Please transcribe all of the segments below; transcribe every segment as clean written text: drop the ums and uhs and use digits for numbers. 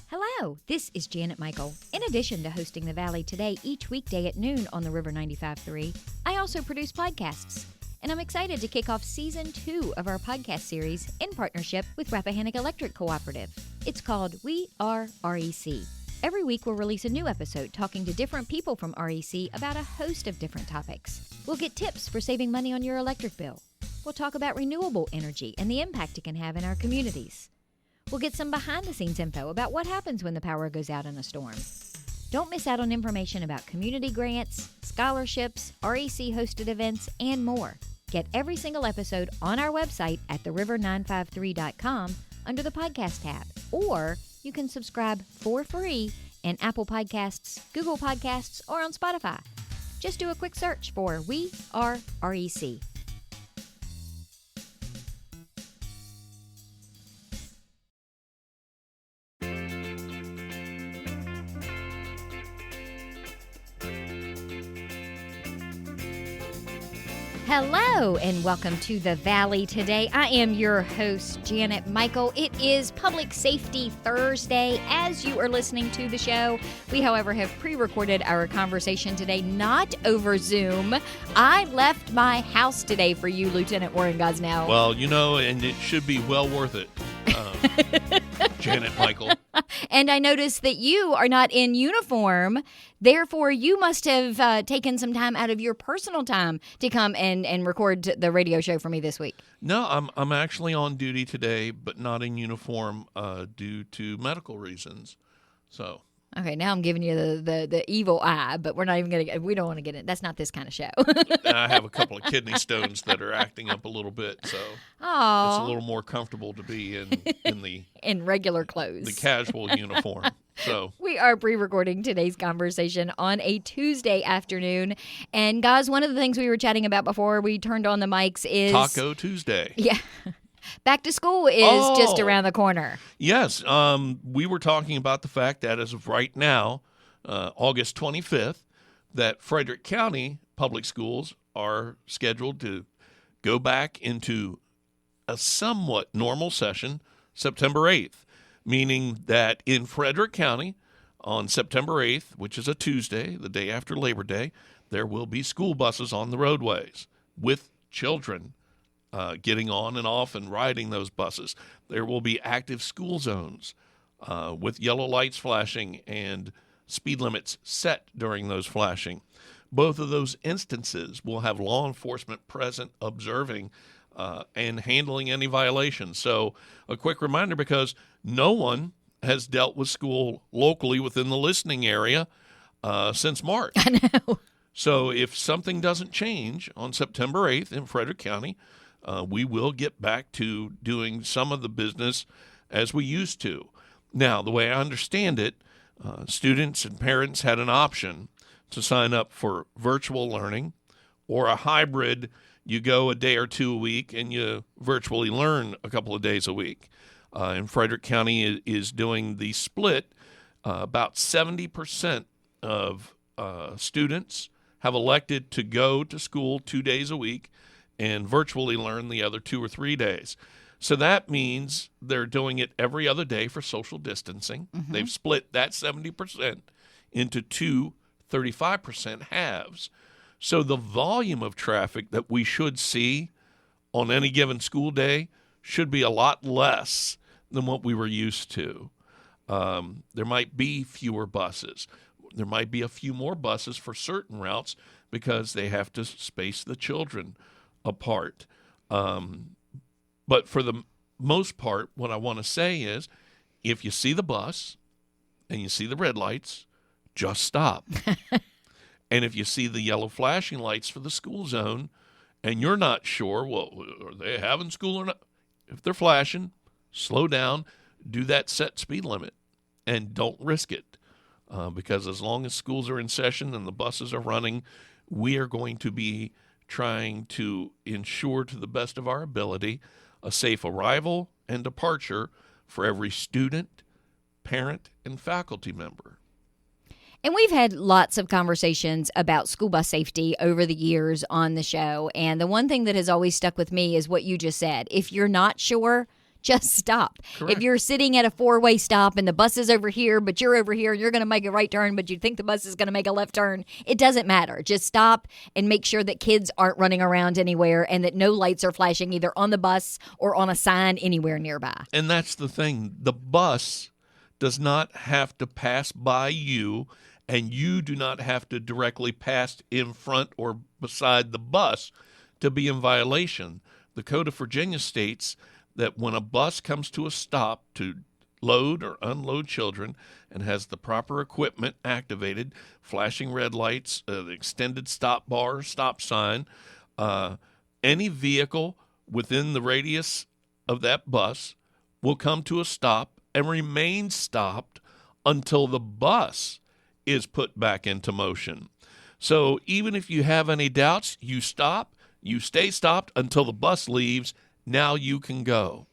Hello, this is Janet Michael. In addition to hosting The Valley Today each weekday at noon on the River 95.3, I also produce podcasts. And I'm excited to kick off Season 2 of our podcast series in partnership with Rappahannock Electric Cooperative. It's called We Are REC. Every week we'll release a new episode talking to different people from REC about a host of different topics. We'll get tips for saving money on your electric bill. We'll talk about renewable energy and the impact it can have in our communities. We'll get some behind-the-scenes info about what happens when the power goes out in a storm. Don't miss out on information about community grants, scholarships, REC-hosted events, and more. Get every single episode on our website at theriver953.com under the podcast tab. Or you can subscribe for free in Apple Podcasts, Google Podcasts, or on Spotify. Just do a quick search for We Are REC. Hello and welcome to The Valley Today. I am your host, Janet Michael. It is Public Safety Thursday as you are listening to the show. We, however, have pre-recorded our conversation today, not over Zoom. I left my house today for you, Lieutenant Warren Gosnell. Well, you know, and it should be well worth it, Janet Michael. And I noticed that you are not in uniform. Therefore, you must have taken some time out of your personal time to come and record the radio show for me this week. No, I'm actually on duty today, but not in uniform due to medical reasons. So. Okay, now I'm giving you the evil eye, but we're not even going to. We don't want to get it. That's not this kind of show. I have a couple of kidney stones that are acting up a little bit, so it's a little more comfortable to be in the in regular clothes, the casual uniform. So we are pre-recording today's conversation on a Tuesday afternoon, and guys, one of the things we were chatting about before we turned on the mics is Taco Tuesday. Yeah. Back to school is just around the corner. Yes. We were talking about the fact that as of right now, August 25th, that Frederick County public schools are scheduled to go back into a somewhat normal session September 8th, meaning that in Frederick County on September 8th, which is a Tuesday, the day after Labor Day, there will be school buses on the roadways with children getting on and off and riding those buses. There will be active school zones with yellow lights flashing and speed limits set during those flashing. Both of those instances will have law enforcement present observing and handling any violations. So a quick reminder, because no one has dealt with school locally within the listening area since March. I know. So if something doesn't change on September 8th in Frederick County, we will get back to doing some of the business as we used to. Now, the way I understand it, students and parents had an option to sign up for virtual learning or a hybrid. You go a day or two a week and you virtually learn a couple of days a week. And Frederick County is doing the split. About 70% of students have elected to go to school 2 days a week and virtually learn the other 2 or 3 days. So that means they're doing it every other day for social distancing. Mm-hmm. They've split that 70% into two 35% halves. So the volume of traffic that we should see on any given school day should be a lot less than what we were used to. There might be fewer buses. There might be a few more buses for certain routes because they have to space the children apart. But for the most part, what I want to say is, if you see the bus and you see the red lights, just stop. And if you see the yellow flashing lights for the school zone and you're not sure, well, are they having school or not? If they're flashing, slow down, do that set speed limit, and don't risk it. Because as long as schools are in session and the buses are running, we are going to be trying to ensure to the best of our ability a safe arrival and departure for every student, parent, and faculty member. And we've had lots of conversations about school bus safety over the years on the show. And the one thing that has always stuck with me is what you just said. If you're not sure, just stop. Correct. If you're sitting at a four-way stop and the bus is over here, but you're over here, you're going to make a right turn, but you think the bus is going to make a left turn, it doesn't matter. Just stop and make sure that kids aren't running around anywhere and that no lights are flashing either on the bus or on a sign anywhere nearby. And that's the thing. The bus does not have to pass by you, and you do not have to directly pass in front or beside the bus to be in violation. The Code of Virginia states that when a bus comes to a stop to load or unload children and has the proper equipment activated, flashing red lights, the extended stop bar, stop sign, any vehicle within the radius of that bus will come to a stop and remain stopped until the bus is put back into motion. So even if you have any doubts, you stop, you stay stopped until the bus leaves. Now you can go.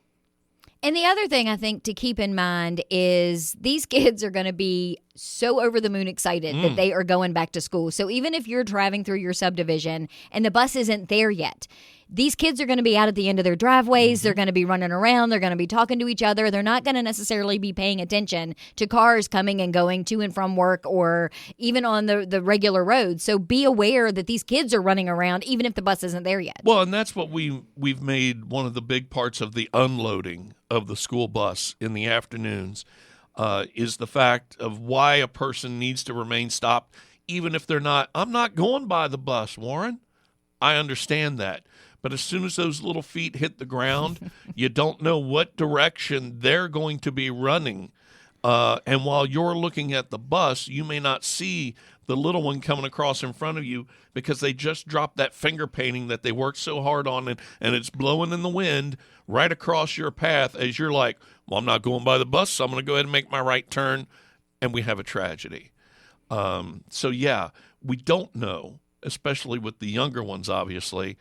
And the other thing I think to keep in mind is these kids are going to be so over the moon excited that they are going back to school. So even if you're driving through your subdivision and the bus isn't there yet, these kids are going to be out at the end of their driveways. They're going to be running around. They're going to be talking to each other. They're not going to necessarily be paying attention to cars coming and going to and from work or even on the regular roads. So be aware that these kids are running around even if the bus isn't there yet. Well, and that's what we've made one of the big parts of the unloading of the school bus in the afternoons is the fact of why a person needs to remain stopped even if they're not. I'm not going by the bus, Warren. I understand that. But as soon as those little feet hit the ground, you don't know what direction they're going to be running. And while you're looking at the bus, you may not see the little one coming across in front of you because they just dropped that finger painting that they worked so hard on, and it's blowing in the wind right across your path as you're like, well, I'm not going by the bus, so I'm going to go ahead and make my right turn, and we have a tragedy. So, yeah, we don't know, especially with the younger ones, obviously,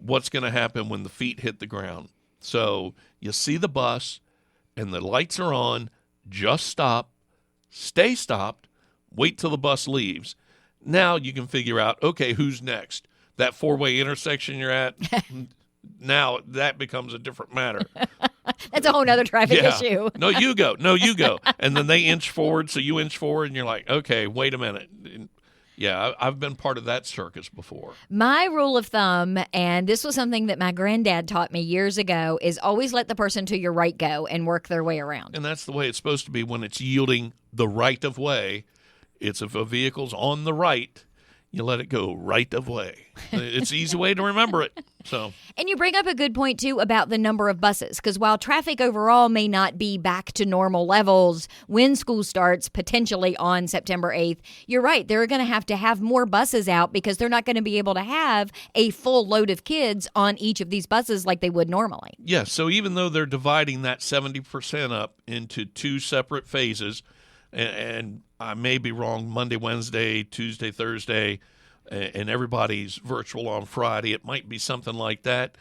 what's going to happen when the feet hit the ground. So you see the bus and the lights are on, just stop, stay stopped, wait till the bus leaves. Now you can figure out, okay, who's next? That four-way intersection you're at, now that becomes a different matter. That's a whole other traffic issue. No, you go. No, you go. And then they inch forward, so you inch forward, and you're like, okay, wait a minute. Yeah, I've been part of that circus before. My rule of thumb, and this was something that my granddad taught me years ago, is always let the person to your right go and work their way around. And that's the way it's supposed to be when it's yielding the right of way. It's if a vehicle's on the right, you let it go right of way. It's an easy way to remember it. So, and you bring up a good point, too, about the number of buses, because while traffic overall may not be back to normal levels when school starts potentially on September 8th, you're right. They're going to have more buses out because they're not going to be able to have a full load of kids on each of these buses like they would normally. Yeah, so even though they're dividing that 70% up into two separate phases, and I may be wrong, Monday, Wednesday, Tuesday, Thursday, and everybody's virtual on Friday. It might be something like that.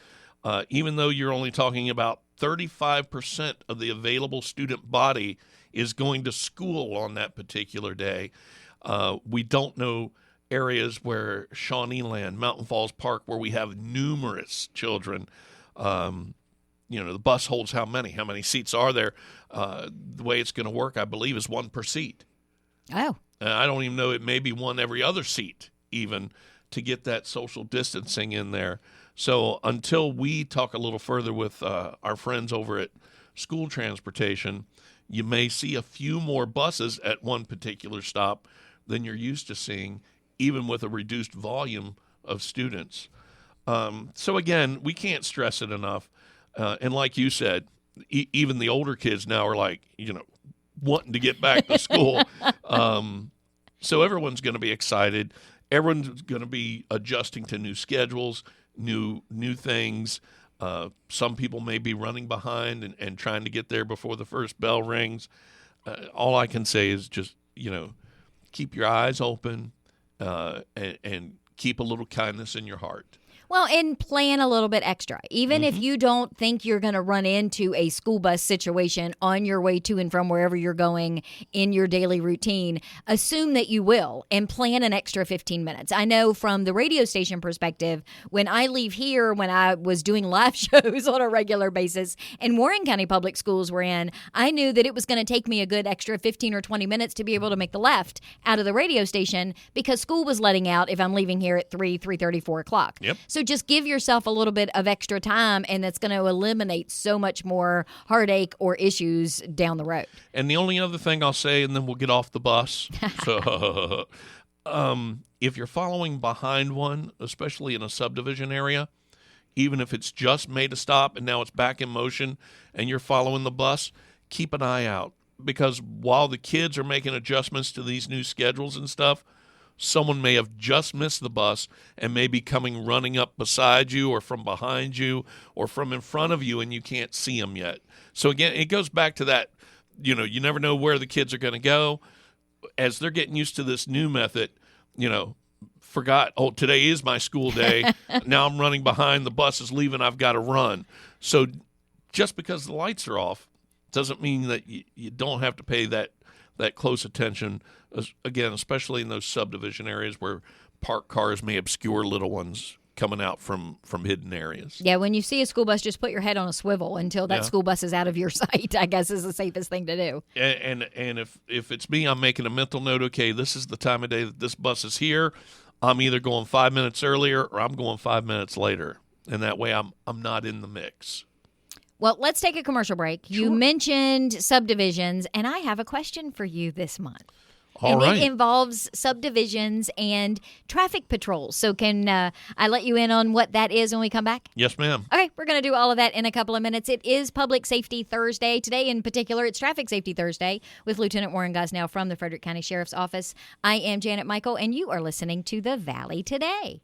Even though you're only talking about 35% of the available student body is going to school on that particular day, we don't know areas where Shawneeland, Mountain Falls Park, where we have numerous children. The bus holds how many? How many seats are there? The way it's going to work, I believe, is one per seat. Oh. I don't even know. It may be one every other seat, even, to get that social distancing in there. So until we talk a little further with our friends over at School Transportation, you may see a few more buses at one particular stop than you're used to seeing, even with a reduced volume of students. So again, we can't stress it enough. And like you said, even the older kids now are like, wanting to get back to school. So everyone's going to be excited. Everyone's going to be adjusting to new schedules, new things. Some people may be running behind and trying to get there before the first bell rings. All I can say is just, keep your eyes open and keep a little kindness in your heart. Well, and plan a little bit extra. Even if you don't think you're going to run into a school bus situation on your way to and from wherever you're going in your daily routine, assume that you will and plan an extra 15 minutes. I know from the radio station perspective, when I leave here, when I was doing live shows on a regular basis and Warren County Public Schools were in, I knew that it was going to take me a good extra 15 or 20 minutes to be able to make the left out of the radio station because school was letting out if I'm leaving here at 3:30, 4 o'clock. Yep. So just give yourself a little bit of extra time, and that's going to eliminate so much more heartache or issues down the road. And the only other thing I'll say, and then we'll get off the bus. So if you're following behind one, especially in a subdivision area, even if it's just made a stop and now it's back in motion and you're following the bus, keep an eye out. Because while the kids are making adjustments to these new schedules and stuff, someone may have just missed the bus and may be coming running up beside you or from behind you or from in front of you and you can't see them yet. So again, it goes back to that, you never know where the kids are going to go. As they're getting used to this new method, forgot, today is my school day. Now I'm running behind, the bus is leaving, I've got to run. So just because the lights are off doesn't mean that you don't have to pay that close attention, again, especially in those subdivision areas where parked cars may obscure little ones coming out from hidden areas. Yeah, when you see a school bus, just put your head on a swivel until that school bus is out of your sight, I guess is the safest thing to do. And if it's me, I'm making a mental note, okay, this is the time of day that this bus is here. I'm either going 5 minutes earlier or I'm going 5 minutes later. And that way I'm not in the mix. Well, let's take a commercial break. Sure. You mentioned subdivisions, and I have a question for you this month. All right. It involves subdivisions and traffic patrols. So can I let you in on what that is when we come back? Yes, ma'am. Okay, we're going to do all of that in a couple of minutes. It is Public Safety Thursday. Today in particular, it's Traffic Safety Thursday with Lieutenant Warren Gosnell from the Frederick County Sheriff's Office. I am Janet Michael, and you are listening to The Valley Today.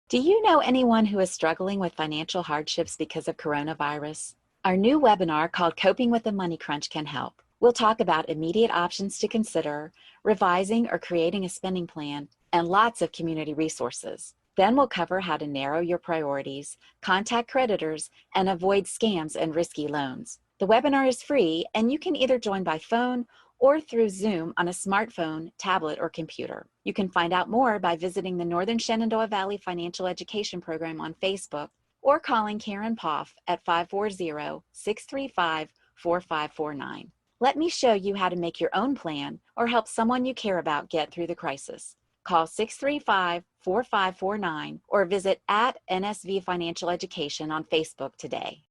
Do you know anyone who is struggling with financial hardships because of coronavirus? Our new webinar called Coping with the Money Crunch can help. We'll talk about immediate options to consider, revising or creating a spending plan, and lots of community resources. Then we'll cover how to narrow your priorities, contact creditors, and avoid scams and risky loans. The webinar is free, and you can either join by phone or through Zoom on a smartphone, tablet, or computer. You can find out more by visiting the Northern Shenandoah Valley Financial Education Program on Facebook or calling Karen Poff at 540-635-4549. Let me show you how to make your own plan or help someone you care about get through the crisis. Call 635-4549 or visit at NSV Financial Education on Facebook today.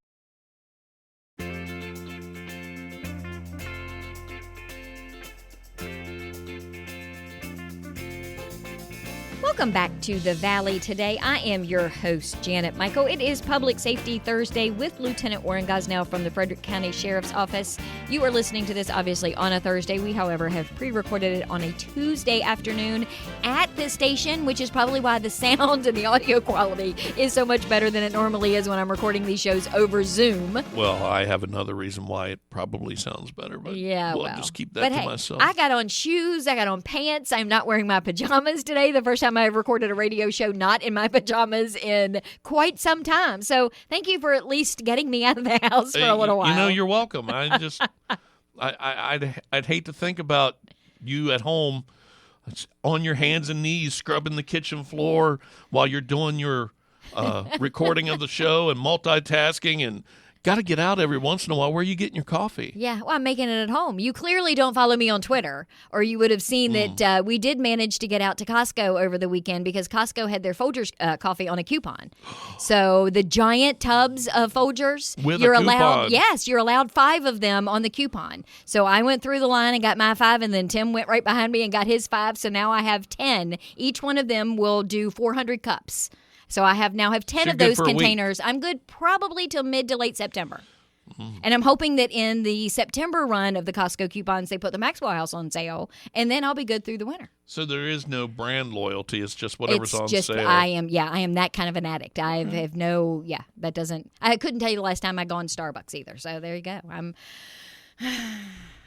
Welcome back to The Valley Today. I am your host, Janet Michael. It is Public Safety Thursday with Lieutenant Warren Gosnell from the Frederick County Sheriff's Office. You are listening to this, obviously, on a Thursday. We, however, have pre-recorded it on a Tuesday afternoon at the station, which is probably why the sound and the audio quality is so much better than it normally is when I'm recording these shows over Zoom. Well, I have another reason why it probably sounds better, but we'll just keep that to myself. I got on shoes, I got on pants. I'm not wearing my pajamas today. The first time I've recorded a radio show not in my pajamas in quite some time. So thank you for at least getting me out of the house for a little while. You're welcome. I'd hate to think about you at home on your hands and knees scrubbing the kitchen floor while you're doing your recording of the show and multitasking and got to get out every once in a while. Where are you getting your coffee? Yeah, well, I'm making it at home. You clearly don't follow me on Twitter, or you would have seen that we did manage to get out to Costco over the weekend because Costco had their Folgers coffee on a coupon. So the giant tubs of Folgers, you're allowed 5 of them on the coupon. So I went through the line and got my 5, and then Tim went right behind me and got his 5. So now I have 10. Each one of them will do 400 cups. So I now have 10 of those containers. I'm good probably till mid to late September. Mm-hmm. And I'm hoping that in the September run of the Costco coupons, they put the Maxwell House on sale, and then I'll be good through the winter. So there is no brand loyalty. It's just whatever's on sale. I am that kind of an addict. I have I couldn't tell you the last time I gone to Starbucks either. So there you go.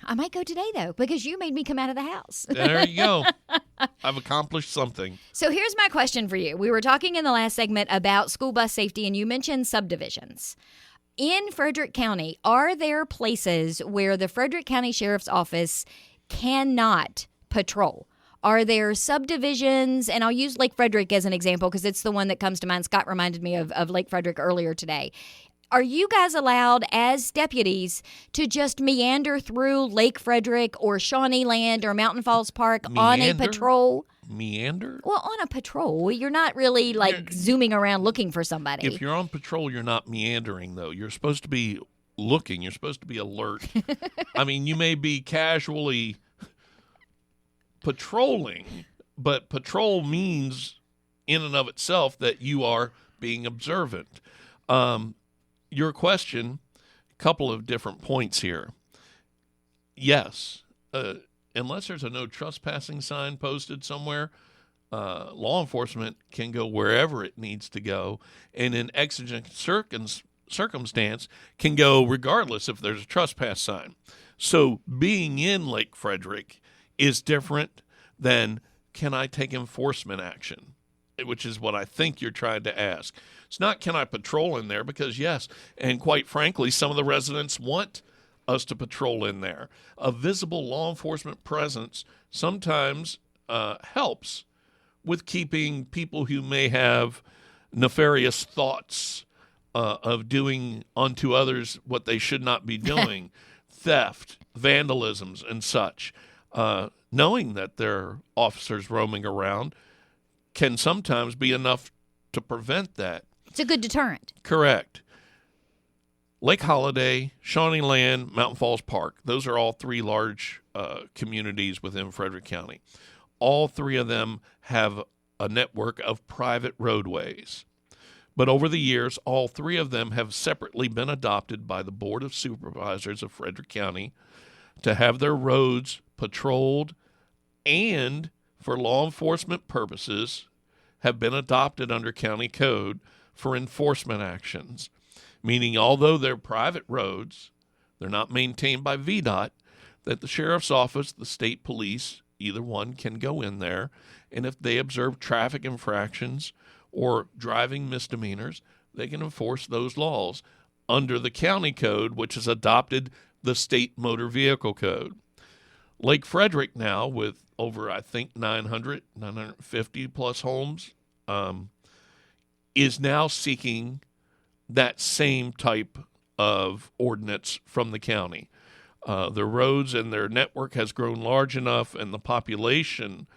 I might go today, though, because you made me come out of the house. There you go. I've accomplished something. So here's my question for you. We were talking in the last segment about school bus safety, and you mentioned subdivisions. In Frederick County, are there places where the Frederick County Sheriff's Office cannot patrol? Are there subdivisions? And I'll use Lake Frederick as an example because it's the one that comes to mind. Scott reminded me of Lake Frederick earlier today. Are you guys allowed as deputies to just meander through Lake Frederick or Shawnee Land or Mountain Falls Park on a patrol? Meander? Well, on a patrol. You're not really zooming around looking for somebody. If you're on patrol, you're not meandering, though. You're supposed to be looking. You're supposed to be alert. I mean, you may be casually patrolling, but patrol means in and of itself that you are being observant. Your question, a couple of different points here. Yes, unless there's a no trespassing sign posted somewhere, law enforcement can go wherever it needs to go, and in exigent circumstance can go regardless if there's a trespass sign. So being in Lake Frederick is different than can I take enforcement action, which is what I think you're trying to ask. It's not can I patrol in there, because yes, and quite frankly, some of the residents want us to patrol in there. A visible law enforcement presence sometimes helps with keeping people who may have nefarious thoughts of doing unto others what they should not be doing, theft, vandalisms, and such. Knowing that there are officers roaming around can sometimes be enough to prevent that. It's a good deterrent. Correct. Lake Holiday, Shawnee Land, Mountain Falls Park, those are all three large communities within Frederick County. All three of them have a network of private roadways. But over the years, all three of them have separately been adopted by the Board of Supervisors of Frederick County to have their roads patrolled and, for law enforcement purposes, have been adopted under county code for enforcement actions, meaning although they're private roads, they're not maintained by VDOT, that the sheriff's office, the state police, either one can go in there, and if they observe traffic infractions or driving misdemeanors, they can enforce those laws under the county code, which has adopted the state motor vehicle code. Lake Frederick now, with over, I think, 950 plus homes, is now seeking that same type of ordinance from the county. The roads and their network has grown large enough, and the population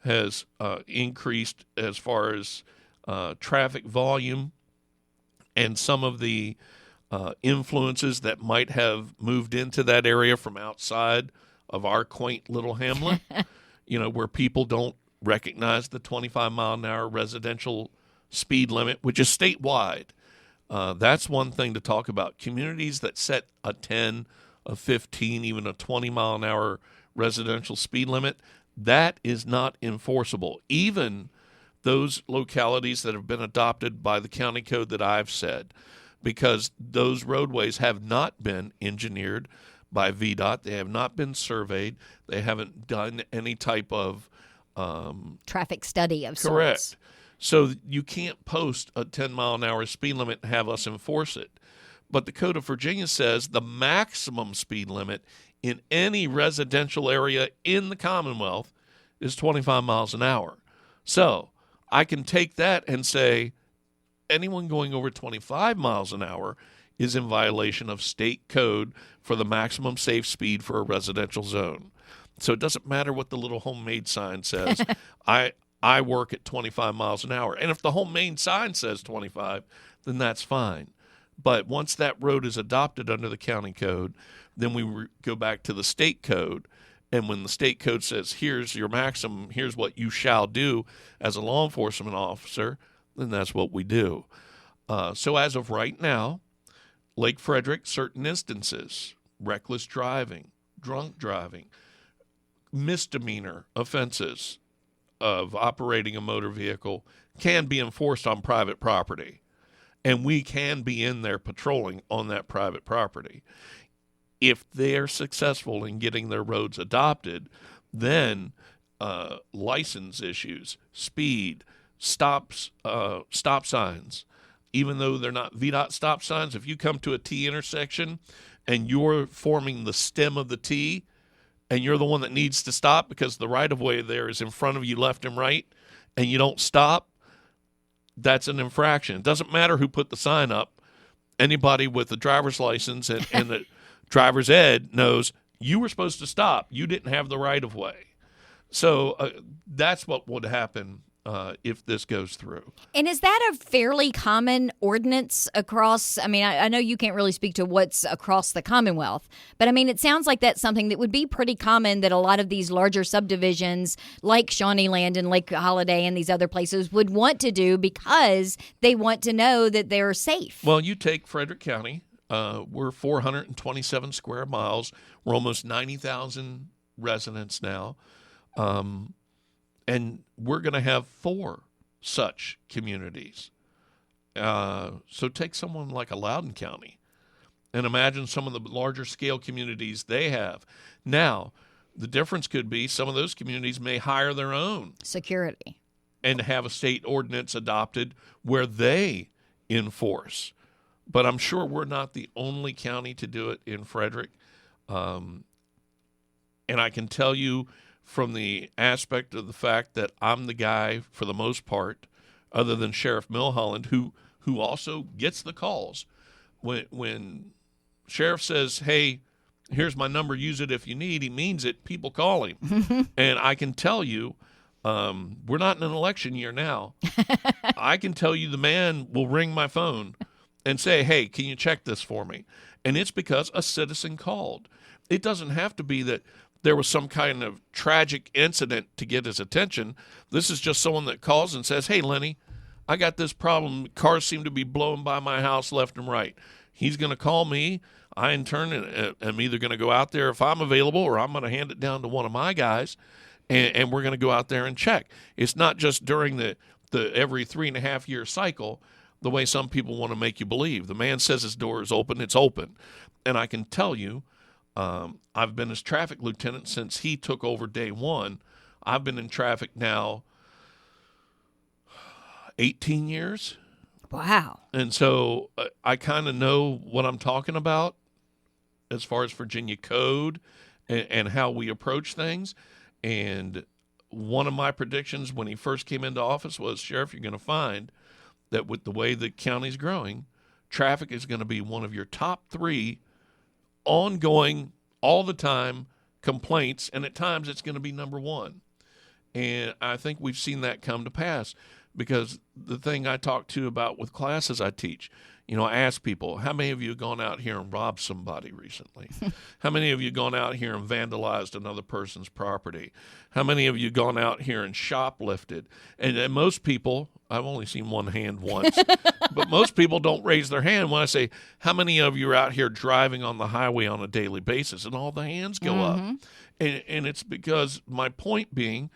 has increased as far as traffic volume, and some of the influences that might have moved into that area from outside of our quaint little hamlet, where people don't recognize the 25-mile-an-hour residential speed limit, which is statewide. That's one thing to talk about. Communities that set a 10, a 15, even a 20-mile-an-hour residential speed limit, that is not enforceable. Even those localities that have been adopted by the county code that I've said, because those roadways have not been engineered by VDOT. They have not been surveyed. They haven't done any type of traffic study of sorts. Correct. So you can't post a 10-mile-an-hour speed limit and have us enforce it. But the Code of Virginia says the maximum speed limit in any residential area in the Commonwealth is 25 miles an hour. So I can take that and say anyone going over 25 miles an hour is in violation of state code for the maximum safe speed for a residential zone. So it doesn't matter what the little homemade sign says. I work at 25 miles an hour. And if the homemade sign says 25, then that's fine. But once that road is adopted under the county code, then we go back to the state code. And when the state code says, here's your maximum, here's what you shall do as a law enforcement officer, then that's what we do. So as of right now, Lake Frederick, certain instances, reckless driving, drunk driving, misdemeanor offenses of operating a motor vehicle can be enforced on private property. And we can be in there patrolling on that private property. If they're successful in getting their roads adopted, then license issues, speed, stop signs, even though they're not VDOT stop signs, if you come to a T intersection and you're forming the stem of the T and you're the one that needs to stop because the right-of-way there is in front of you left and right and you don't stop, that's an infraction. It doesn't matter who put the sign up. Anybody with a driver's license and the driver's ed knows you were supposed to stop. You didn't have the right-of-way. So that's what would happen if this goes through. And is that a fairly common ordinance across? I mean, I know you can't really speak to what's across the Commonwealth, but I mean, it sounds like that's something that would be pretty common that a lot of these larger subdivisions like Shawneeland and Lake Holiday and these other places would want to do because they want to know that they're safe. Well, you take Frederick County. We're 427 square miles. We're almost 90,000 residents now. And we're going to have 4 such communities. So take someone like a Loudoun County and imagine some of the larger scale communities they have. Now, the difference could be some of those communities may hire their own security and have a state ordinance adopted where they enforce. But I'm sure we're not the only county to do it in Frederick. And I can tell you, from the aspect of the fact that I'm the guy, for the most part, other than Sheriff Milholland, who also gets the calls. When Sheriff says, hey, here's my number, use it if you need, he means it. People call him. And I can tell you, we're not in an election year now. I can tell you the man will ring my phone and say, hey, can you check this for me? And it's because a citizen called. It doesn't have to be that there was some kind of tragic incident to get his attention. This is just someone that calls and says, hey, Lenny, I got this problem. Cars seem to be blowing by my house left and right. He's going to call me. I, in turn, am either going to go out there if I'm available or I'm going to hand it down to one of my guys, and we're going to go out there and check. It's not just during the every 3.5-year cycle the way some people want to make you believe. The man says his door is open, it's open. And I can tell you, I've been his traffic lieutenant since he took over day one. I've been in traffic now 18 years. Wow. And so I kind of know what I'm talking about as far as Virginia code and how we approach things. And one of my predictions when he first came into office was, Sheriff, you're going to find that with the way the county's growing, traffic is going to be one of your top 3 ongoing, all the time complaints, and at times it's going to be number 1. And I think we've seen that come to pass because the thing I talk to about with classes I teach, I ask people, how many of you have gone out here and robbed somebody recently? How many of you gone out here and vandalized another person's property? How many of you gone out here and shoplifted? And most people, I've only seen one hand once, but most people don't raise their hand when I say, how many of you are out here driving on the highway on a daily basis? And all the hands go up. And it's because my point being,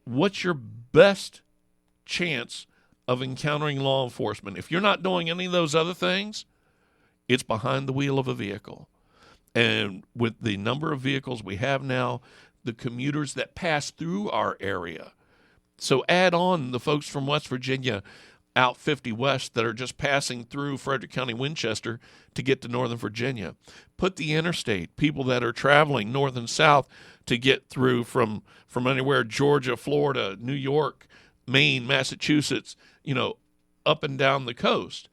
what's your best chance of encountering law enforcement? If you're not doing any of those other things, it's behind the wheel of a vehicle. And with the number of vehicles we have now, the commuters that pass through our area, so add on the folks from West Virginia out 50 West that are just passing through Frederick County, Winchester to get to Northern Virginia. Put the interstate, people that are traveling north and south to get through from anywhere, Georgia, Florida, New York, Maine, Massachusetts, up and down the coast.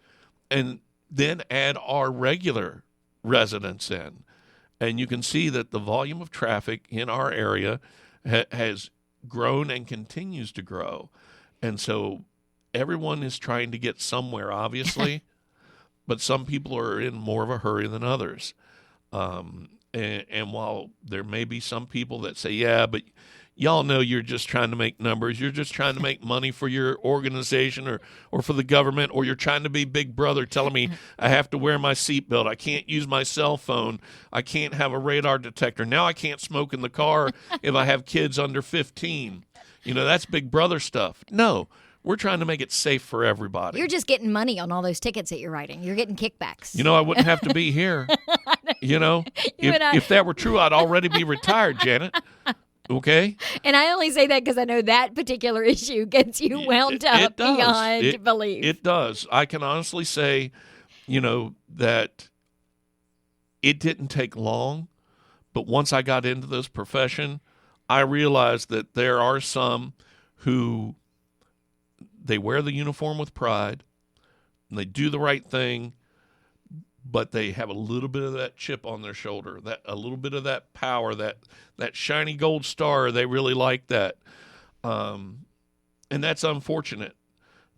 And then add our regular residents in. And you can see that the volume of traffic in our area has grown and continues to grow. And so everyone is trying to get somewhere, obviously, but some people are in more of a hurry than others. And while there may be some people that say, yeah, but y'all know you're just trying to make numbers. You're just trying to make money for your organization or for the government, or you're trying to be Big Brother telling me I have to wear my seatbelt. I can't use my cell phone. I can't have a radar detector. Now I can't smoke in the car if I have kids under 15. That's Big Brother stuff. No, we're trying to make it safe for everybody. You're just getting money on all those tickets that you're writing. You're getting kickbacks. I wouldn't have to be here. You know, if that were true, I'd already be retired, Janet. Okay? And I only say that because I know that particular issue gets you wound up beyond belief. It does. I can honestly say, that it didn't take long, but once I got into this profession, I realized that there are some who they wear the uniform with pride, and they do the right thing, but they have a little bit of that chip on their shoulder, a little bit of that power, that shiny gold star. They really like that. And that's unfortunate,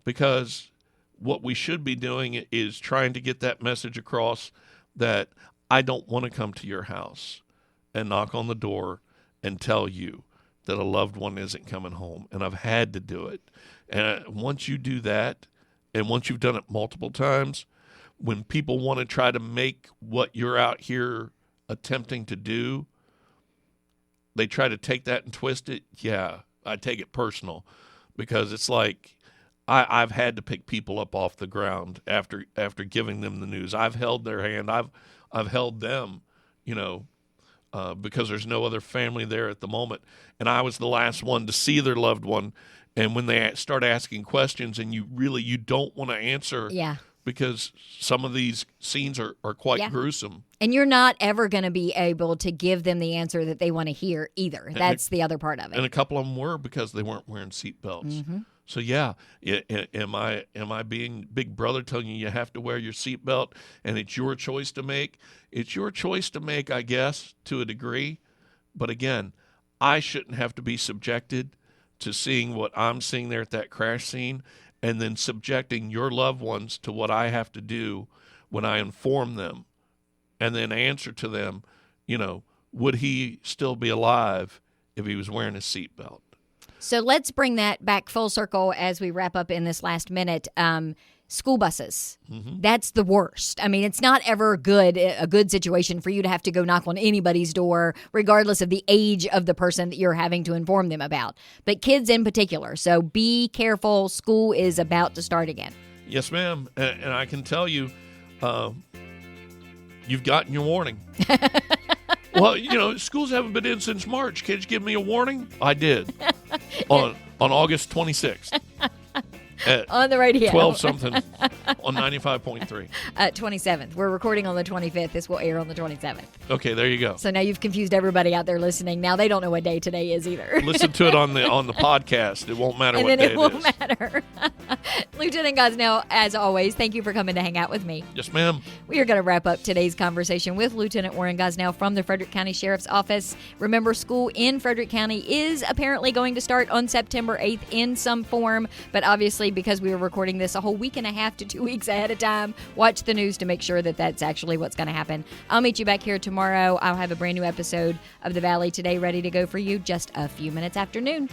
because what we should be doing is trying to get that message across that I don't want to come to your house and knock on the door and tell you that a loved one isn't coming home, and I've had to do it. And once you do that, and once you've done it multiple times, when people want to try to make what you're out here attempting to do, they try to take that and twist it. Yeah, I take it personal, because it's like I've had to pick people up off the ground after giving them the news. I've held their hand. I've held them, because there's no other family there at the moment. And I was the last one to see their loved one. And when they start asking questions and you don't want to answer, because some of these scenes are quite gruesome. And you're not ever going to be able to give them the answer that they want to hear either. That's the other part of it. And a couple of them were, because they weren't wearing seatbelts. Mm-hmm. So am I being Big Brother telling you have to wear your seatbelt and it's your choice to make? It's your choice to make, I guess, to a degree. But again, I shouldn't have to be subjected to seeing what I'm seeing there at that crash scene, and then subjecting your loved ones to what I have to do when I inform them, and then answer to them, would he still be alive if he was wearing his seatbelt? So let's bring that back full circle as we wrap up in this last minute. School buses. Mm-hmm. That's the worst. I mean, it's not ever a good situation for you to have to go knock on anybody's door, regardless of the age of the person that you're having to inform them about. But kids in particular. So be careful. School is about to start again. Yes, ma'am. And I can tell you, you've gotten your warning. Well, schools haven't been in since March. Kids give me a warning? I did. On August 26th. On the radio. 12-something on 95.3. 27th. We're recording on the 25th. This will air on the 27th. Okay, there you go. So now you've confused everybody out there listening. Now they don't know what day today is either. Listen to it on the podcast. It won't matter what day it is. And then it won't matter. Lieutenant Gosnell, as always, thank you for coming to hang out with me. Yes, ma'am. We are going to wrap up today's conversation with Lieutenant Warren Gosnell from the Frederick County Sheriff's Office. Remember, school in Frederick County is apparently going to start on September 8th in some form, but obviously because we were recording this a whole week and a half to 2 weeks ahead of time, watch the news to make sure that that's actually what's going to happen. I'll meet you back here tomorrow. I'll have a brand new episode of The Valley Today ready to go for you just a few minutes after noon.